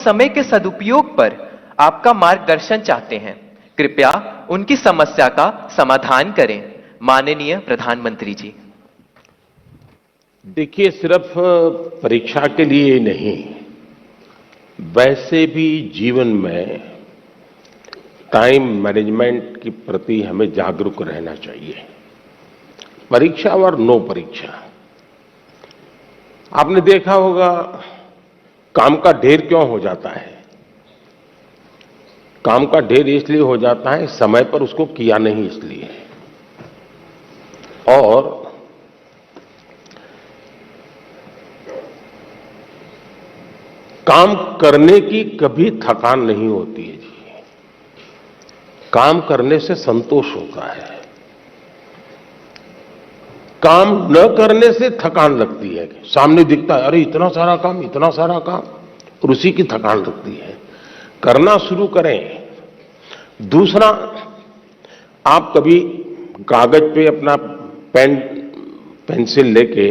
समय के सदुपयोग पर आपका मार्गदर्शन चाहते हैं। कृपया उनकी समस्या का समाधान करें। माननीय प्रधानमंत्री जी। देखिए, सिर्फ परीक्षा के लिए ही नहीं, वैसे भी जीवन में टाइम मैनेजमेंट के प्रति हमें जागरूक रहना चाहिए। परीक्षा और नो परीक्षा, आपने देखा होगा काम का ढेर क्यों हो जाता है। काम का ढेर इसलिए हो जाता है समय पर उसको किया नहीं इसलिए। और काम करने की कभी थकान नहीं होती है जी। काम करने से संतोष होता है। काम न करने से थकान लगती है। सामने दिखता है अरे इतना सारा काम, इतना सारा काम, और उसी की थकान लगती है। करना शुरू करें। दूसरा, आप कभी कागज पे अपना पेन पेंसिल लेके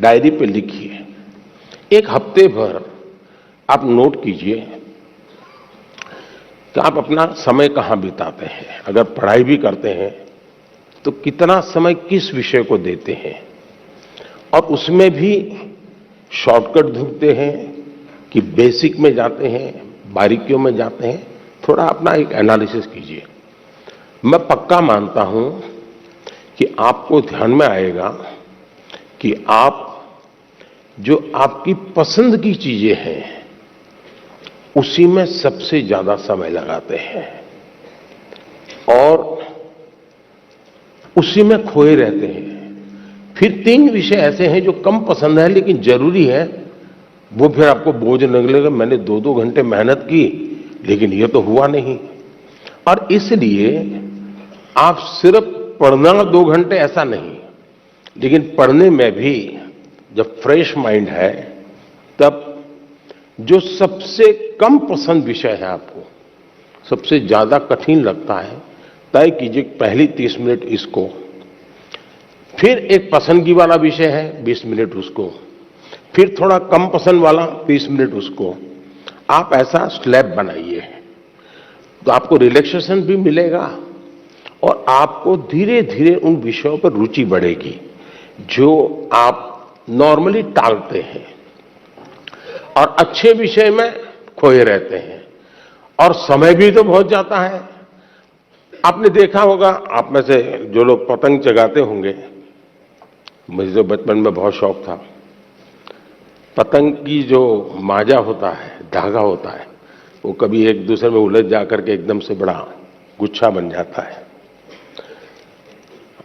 डायरी पे लिखिए। एक हफ्ते भर आप नोट कीजिए कि आप अपना समय कहां बिताते हैं। अगर पढ़ाई भी करते हैं तो कितना समय किस विषय को देते हैं, और उसमें भी शॉर्टकट ढूंढते हैं कि बेसिक में जाते हैं, बारीकियों में जाते हैं। थोड़ा अपना एक एनालिसिस कीजिए। मैं पक्का मानता हूं कि आपको ध्यान में आएगा कि आप जो आपकी पसंद की चीजें हैं उसी में सबसे ज्यादा समय लगाते हैं और उसी में खोए रहते हैं। फिर 3 विषय ऐसे हैं जो कम पसंद है लेकिन जरूरी है, वो फिर आपको बोझ लगेगा। मैंने 2-2 घंटे मेहनत की लेकिन ये तो हुआ नहीं। और इसलिए आप सिर्फ पढ़ना 2 घंटे ऐसा नहीं, लेकिन पढ़ने में भी जब फ्रेश माइंड है तब जो सबसे कम पसंद विषय है, आपको सबसे ज्यादा कठिन लगता है, तय कीजिए पहली 30 मिनट इसको, फिर एक पसंदगी वाला विषय है 20 मिनट उसको, फिर थोड़ा कम पसंद वाला 30 मिनट उसको। आप ऐसा स्लैब बनाइए तो आपको रिलैक्सेशन भी मिलेगा और आपको धीरे धीरे उन विषयों पर रुचि बढ़ेगी जो आप नॉर्मली टालते हैं और अच्छे विषय में खोए रहते हैं। और समय भी तो बहुत जाता है। आपने देखा होगा, आप में से जो लोग पतंग चगाते होंगे, मुझे तो बचपन में बहुत शौक था। पतंग की जो माजा होता है, धागा होता है, वो कभी एक दूसरे में उलझ जाकर के एकदम से बड़ा गुच्छा बन जाता है।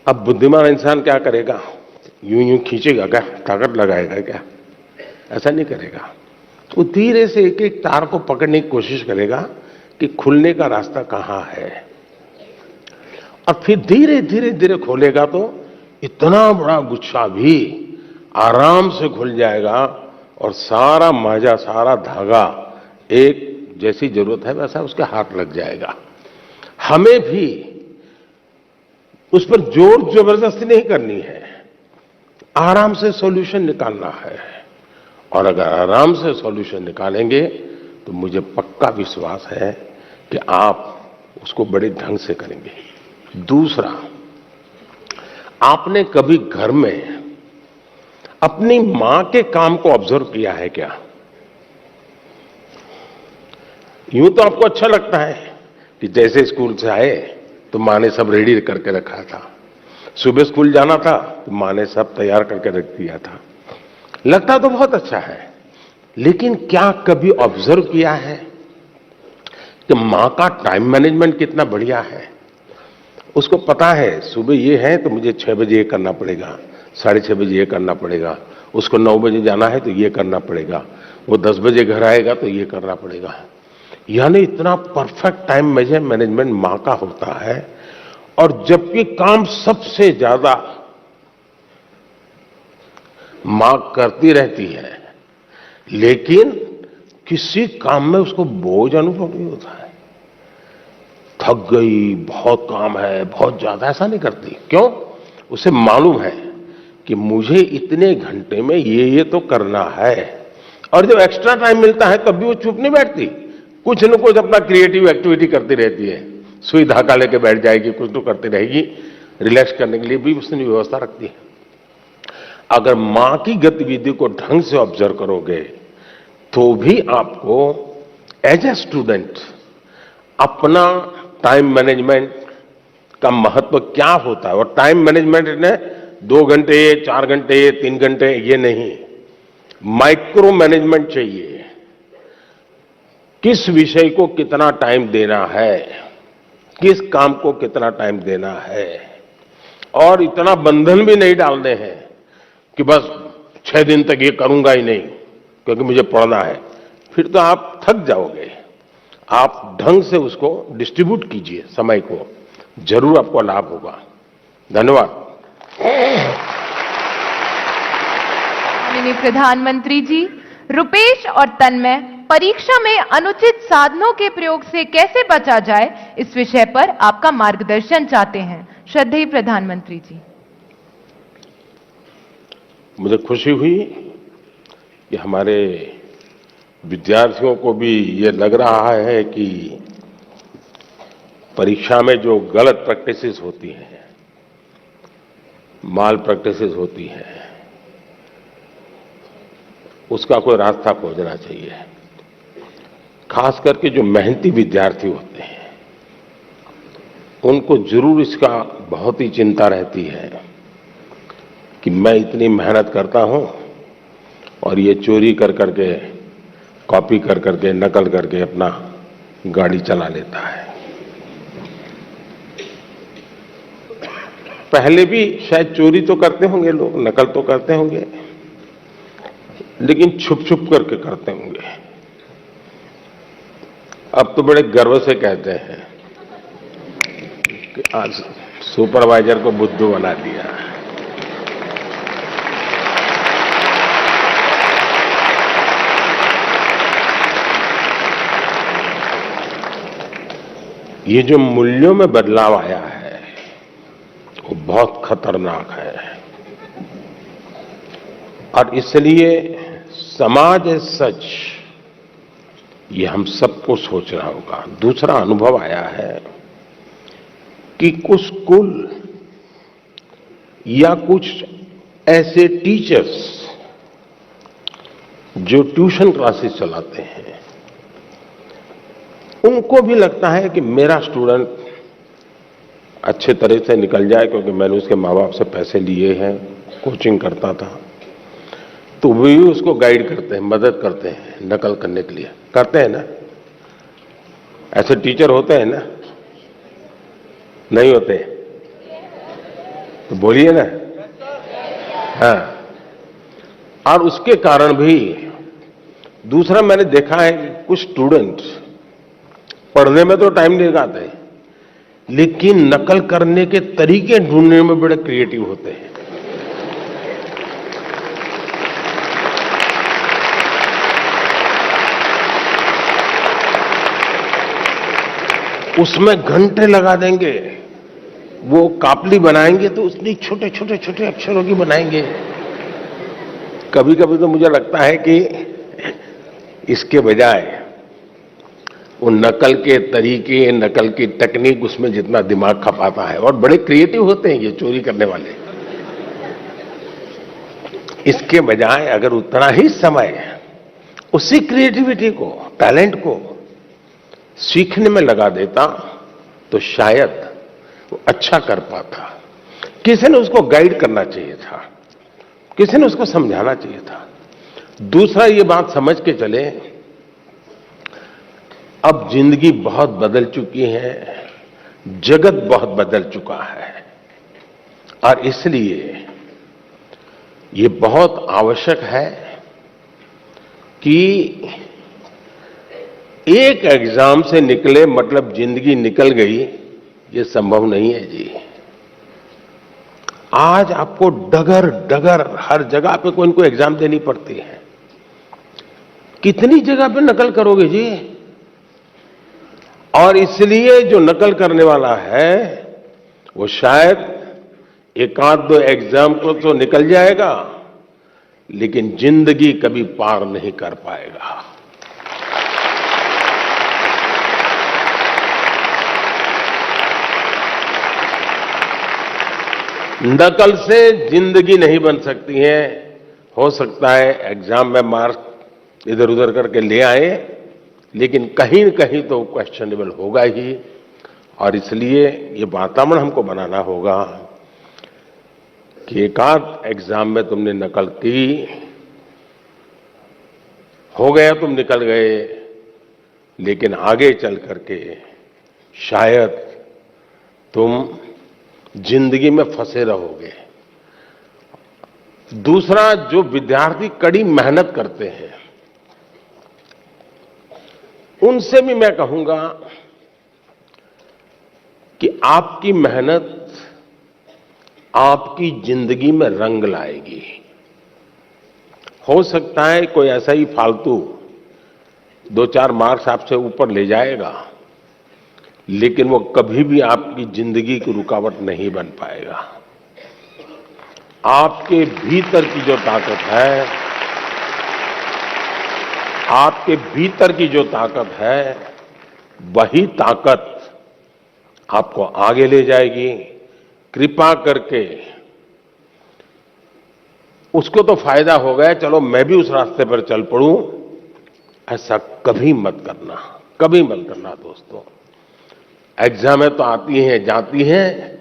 अब बुद्धिमान इंसान क्या करेगा? यूं यूं खींचेगा क्या? ताकत लगाएगा क्या? ऐसा नहीं करेगा। तो धीरे से एक एक तार को पकड़ने की कोशिश करेगा कि खुलने का रास्ता कहां है, और फिर धीरे धीरे धीरे खोलेगा तो इतना बड़ा गुच्छा भी आराम से खुल जाएगा और सारा माजा, सारा धागा एक जैसी जरूरत है वैसा उसके हाथ लग जाएगा। हमें भी उस पर जोर जबरदस्ती नहीं करनी है, आराम से सॉल्यूशन निकालना है। और अगर आराम से सॉल्यूशन निकालेंगे तो मुझे पक्का विश्वास है कि आप उसको बड़े ढंग से करेंगे। दूसरा, आपने कभी घर में अपनी मां के काम को ऑब्जर्व किया है क्या? यूं तो आपको अच्छा लगता है कि जैसे स्कूल से आए तो मां ने सब रेडी करके रखा था, सुबह स्कूल जाना था तो मां ने सब तैयार करके रख दिया था। लगता तो बहुत अच्छा है, लेकिन क्या कभी ऑब्जर्व किया है कि मां का टाइम मैनेजमेंट कितना बढ़िया है? उसको पता है सुबह ये है तो मुझे 6 बजे ये करना पड़ेगा, 6:30 बजे ये करना पड़ेगा, उसको 9 बजे जाना है तो ये करना पड़ेगा, वो 10 बजे घर आएगा तो ये करना पड़ेगा। यानी इतना परफेक्ट टाइम मैनेजमेंट मां का होता है। और जबकि काम सबसे ज्यादा मां करती रहती है, लेकिन किसी काम में उसको बोझ अनुभव नहीं होता है। थक गई, बहुत काम है, बहुत ज्यादा, ऐसा नहीं करती। क्यों? उसे मालूम है कि मुझे इतने घंटे में ये तो करना है और जब एक्स्ट्रा टाइम मिलता है तब भी वो चुप नहीं बैठती, कुछ न कुछ अपना क्रिएटिव एक्टिविटी करती रहती है। सुई धागा लेके बैठ जाएगी, कुछ तो करती रहेगी, रिलैक्स करने के लिए भी उसने व्यवस्था रखती है। अगर मां की गतिविधि को ढंग से ऑब्जर्व करोगे तो भी आपको एज ए स्टूडेंट अपना टाइम मैनेजमेंट का महत्व क्या होता है, और टाइम मैनेजमेंट ने 2 घंटे 4 घंटे 3 घंटे ये नहीं, माइक्रो मैनेजमेंट चाहिए। किस विषय को कितना टाइम देना है, किस काम को कितना टाइम देना है, और इतना बंधन भी नहीं डालने हैं कि बस 6 दिन तक ये करूंगा ही नहीं क्योंकि मुझे पढ़ना है, फिर तो आप थक जाओगे। आप ढंग से उसको डिस्ट्रीब्यूट कीजिए समय को, जरूर आपको लाभ होगा। धन्यवाद। माननीय प्रधानमंत्री जी, रुपेश और तन्मय परीक्षा में अनुचित साधनों के प्रयोग से कैसे बचा जाए, इस विषय पर आपका मार्गदर्शन चाहते हैं। श्रद्धेय प्रधानमंत्री जी। मुझे खुशी हुई कि हमारे विद्यार्थियों को भी ये लग रहा है कि परीक्षा में जो गलत प्रैक्टिसेस होती हैं, माल प्रैक्टिसेस होती हैं, उसका कोई रास्ता खोजना चाहिए। खास करके जो मेहनती विद्यार्थी होते हैं उनको जरूर इसका बहुत ही चिंता रहती है कि मैं इतनी मेहनत करता हूं और ये चोरी कर करके, कॉपी कर करके, नकल करके अपना गाड़ी चला लेता है। पहले भी शायद चोरी तो करते होंगे लोग, नकल तो करते होंगे, लेकिन छुप छुप करके करते होंगे। अब तो बड़े गर्व से कहते हैं कि आज सुपरवाइजर को बुद्धू बना दिया। ये जो मूल्यों में बदलाव आया है वो बहुत खतरनाक है, और इसलिए समाज एज सच ये हम सबको सोचना होगा। दूसरा अनुभव आया है कि कुछ स्कूल या कुछ ऐसे टीचर्स जो ट्यूशन क्लासेस चलाते हैं, उनको भी लगता है कि मेरा स्टूडेंट अच्छे तरह से निकल जाए, क्योंकि मैंने उसके माँ बाप से पैसे लिए हैं, कोचिंग करता था, तो वे भी उसको गाइड करते हैं, मदद करते हैं नकल करने के लिए। करते हैं ना, ऐसे टीचर होते हैं ना, नहीं होते? तो बोलिए ना। हाँ, और उसके कारण भी दूसरा मैंने देखा है कि कुछ स्टूडेंट पढ़ने में तो टाइम नहीं लगाते, लेकिन नकल करने के तरीके ढूंढने में बड़े क्रिएटिव होते हैं। उसमें घंटे लगा देंगे, वो कापली बनाएंगे तो उसमें छोटे छोटे छोटे अक्षरों की बनाएंगे। कभी कभी तो मुझे लगता है कि इसके बजाय वो नकल के तरीके, नकल की टेक्निक, उसमें जितना दिमाग खपाता है, और बड़े क्रिएटिव होते हैं ये चोरी करने वाले, इसके बजाय अगर उतना ही समय उसी क्रिएटिविटी को, टैलेंट को सीखने में लगा देता तो शायद वो अच्छा कर पाता। किसी ने उसको गाइड करना चाहिए था, किसी ने उसको समझाना चाहिए था। दूसरा ये बात समझ के चले, अब जिंदगी बहुत बदल चुकी है, जगत बहुत बदल चुका है, और इसलिए ये बहुत आवश्यक है कि एक एग्जाम से निकले मतलब जिंदगी निकल गई, ये संभव नहीं है जी। आज आपको डगर डगर हर जगह पे कोई न कोई एग्जाम देनी पड़ती है। कितनी जगह पे नकल करोगे जी? और इसलिए जो नकल करने वाला है वो शायद 1 आध 2 एग्जाम को तो निकल जाएगा, लेकिन जिंदगी कभी पार नहीं कर पाएगा। नकल से जिंदगी नहीं बन सकती है। हो सकता है एग्जाम में मार्क्स इधर उधर करके ले आए, लेकिन कहीं न कहीं तो क्वेश्चनेबल होगा ही। और इसलिए ये वातावरण हमको बनाना होगा कि एक आध एग्जाम में तुमने नकल की, हो गया तुम निकल गए, लेकिन आगे चल करके शायद तुम जिंदगी में फंसे रहोगे। दूसरा, जो विद्यार्थी कड़ी मेहनत करते हैं उनसे भी मैं कहूंगा कि आपकी मेहनत आपकी जिंदगी में रंग लाएगी। हो सकता है कोई ऐसा ही फालतू 2-4 मार्क्स आपसे ऊपर ले जाएगा, लेकिन वो कभी भी आपकी जिंदगी की रुकावट नहीं बन पाएगा। आपके भीतर की जो ताकत है, आपके भीतर की जो ताकत है, वही ताकत आपको आगे ले जाएगी। कृपा करके उसको तो फायदा हो गया, चलो मैं भी उस रास्ते पर चल पड़ूं, ऐसा कभी मत करना, कभी मत करना दोस्तों। एग्जामें तो आती हैं जाती हैं,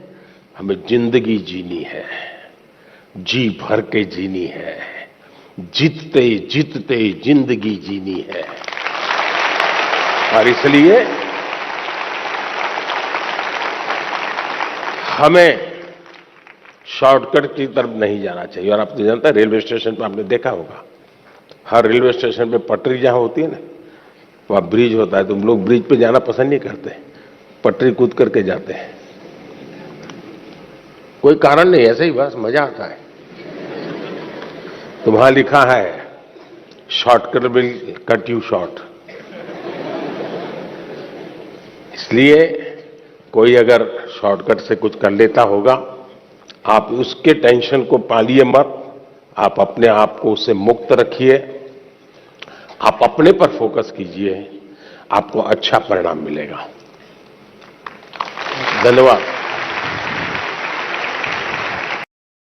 हमें जिंदगी जीनी है, जी भर के जीनी है, जीतते जीतते जिंदगी जीनी है। और इसलिए हमें शॉर्टकट की तरफ नहीं जाना चाहिए। और आप तो जानते हैं, रेलवे स्टेशन पर आपने देखा होगा, हर रेलवे स्टेशन पे पटरी जहां होती है ना, वहां ब्रिज होता है। तुम लोग ब्रिज पे जाना पसंद नहीं करते, पटरी कूद करके जाते हैं। कोई कारण नहीं, ऐसे ही बस मजा आता है। तो वहां लिखा है shortcut will cut you short. इसलिए कोई अगर शॉर्टकट से कुछ कर लेता होगा, आप उसके टेंशन को पालिए मत, आप अपने आप को उससे मुक्त रखिए, आप अपने पर फोकस कीजिए, आपको अच्छा परिणाम मिलेगा। धन्यवाद।